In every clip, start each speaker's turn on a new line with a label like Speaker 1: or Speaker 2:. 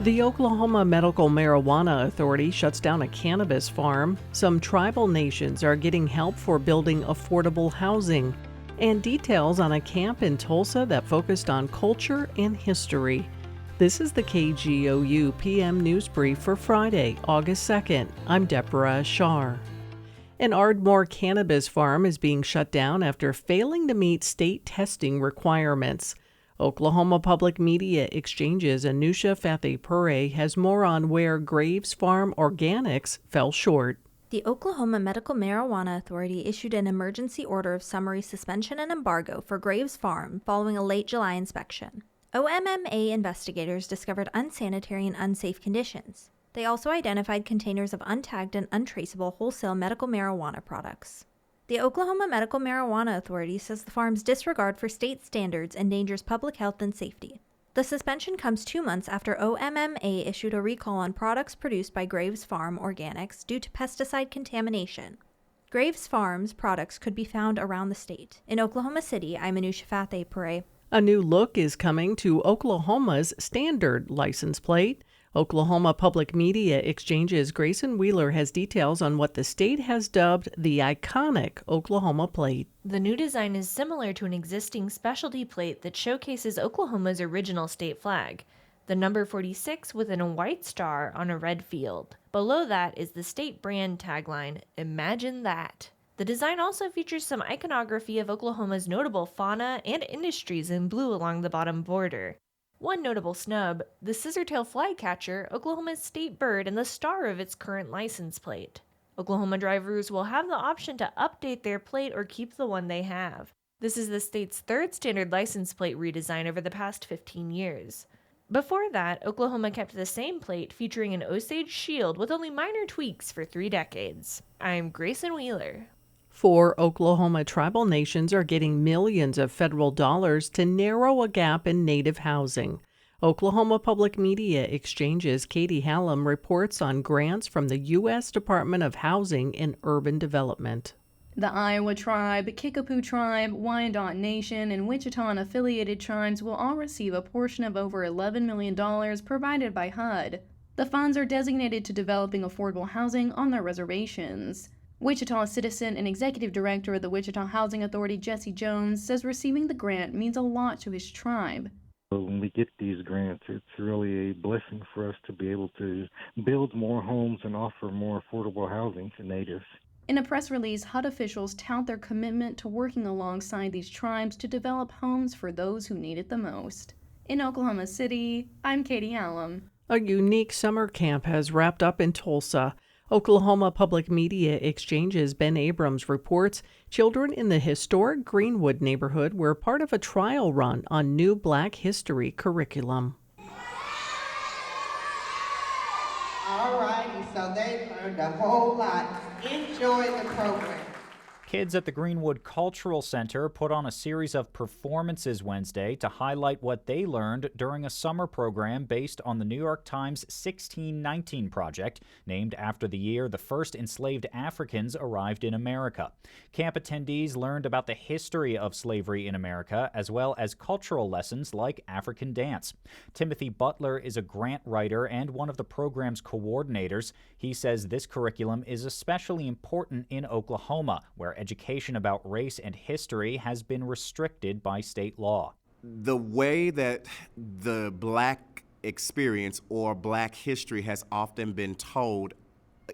Speaker 1: The Oklahoma Medical Marijuana Authority shuts down a cannabis farm. Some tribal nations are getting help for building affordable housing. And details on a camp in Tulsa that focused on culture and history. This is the KGOU PM News Brief for Friday, August 2nd. I'm Deborah Ashar. An Ardmore cannabis farm is being shut down after failing to meet state testing requirements. Oklahoma Public Media Exchange's Anusha Fateh-Pure has more on where Graves Farm Organics fell short.
Speaker 2: The Oklahoma Medical Marijuana Authority issued an emergency order of summary suspension and embargo for Graves Farm following a late July inspection. OMMA investigators discovered unsanitary and unsafe conditions. They also identified containers of untagged and untraceable wholesale medical marijuana products. The Oklahoma Medical Marijuana Authority says the farm's disregard for state standards endangers public health and safety. The suspension comes 2 months after OMMA issued a recall on products produced by Graves Farm Organics due to pesticide contamination. Graves Farm's products could be found around the state. In Oklahoma City, I'm Anusha Fateh-Pure.
Speaker 1: A new look is coming to Oklahoma's standard license plate. Oklahoma Public Media Exchange's Grayson Wheeler has details on what the state has dubbed the iconic Oklahoma plate.
Speaker 3: The new design is similar to an existing specialty plate that showcases Oklahoma's original state flag, the number 46 within a white star on a red field. Below that is the state brand tagline, "Imagine That." The design also features some iconography of Oklahoma's notable fauna and industries in blue along the bottom border. One notable snub, the scissortail flycatcher, Oklahoma's state bird and the star of its current license plate. Oklahoma drivers will have the option to update their plate or keep the one they have. This is the state's third standard license plate redesign over the past 15 years. Before that, Oklahoma kept the same plate featuring an Osage shield with only minor tweaks for 3 decades. I'm Grayson Wheeler.
Speaker 1: 4 Oklahoma tribal nations are getting millions of federal dollars to narrow a gap in native housing. Oklahoma Public Media Exchange's Katie Hallam reports on grants from the U.S. Department of Housing and Urban Development.
Speaker 4: The Iowa Tribe, Kickapoo Tribe, Wyandot Nation, and Wichita and affiliated tribes will all receive a portion of over $11 million provided by HUD. The funds are designated to developing affordable housing on their reservations. Wichita citizen and executive director of the Wichita Housing Authority, Jesse Jones, says receiving the grant means a lot to his tribe.
Speaker 5: When we get these grants, it's really a blessing for us to be able to build more homes and offer more affordable housing to natives.
Speaker 4: In a press release, HUD officials tout their commitment to working alongside these tribes to develop homes for those who need it the most. In Oklahoma City, I'm Katie Hallam.
Speaker 1: A unique summer camp has wrapped up in Tulsa. Oklahoma Public Media Exchange's Ben Abrams reports children in the historic Greenwood neighborhood were part of a trial run on new Black history curriculum.
Speaker 6: All righty, so they learned a whole lot. Enjoy the program.
Speaker 7: Kids at the Greenwood Cultural Center put on a series of performances Wednesday to highlight what they learned during a summer program based on the New York Times 1619 Project, named after the year the first enslaved Africans arrived in America. Camp attendees learned about the history of slavery in America, as well as cultural lessons like African dance. Timothy Butler is a grant writer and one of the program's coordinators. He says this curriculum is especially important in Oklahoma, where education about race and history has been restricted by state law.
Speaker 8: The way that the Black experience or Black history has often been told,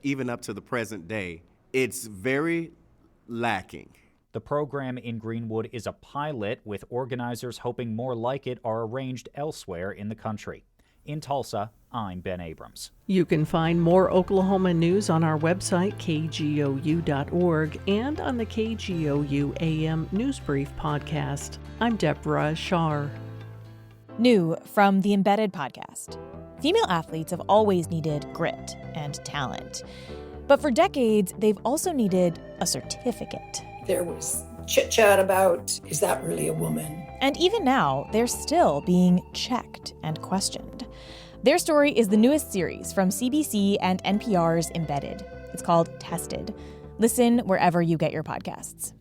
Speaker 8: even up to the present day, it's very lacking.
Speaker 7: The program in Greenwood is a pilot, with organizers hoping more like it are arranged elsewhere in the country. In Tulsa, I'm Ben Abrams.
Speaker 1: You can find more Oklahoma news on our website, kgou.org, and on the KGOU AM News Brief podcast. I'm Deborah Ashar.
Speaker 9: New from the Embedded podcast. Female athletes have always needed grit and talent. But for decades, they've also needed a certificate.
Speaker 10: There was chit-chat about, is that really a woman?
Speaker 9: And even now, they're still being checked and questioned. Their story is the newest series from CBC and NPR's Embedded. It's called Tested. Listen wherever you get your podcasts.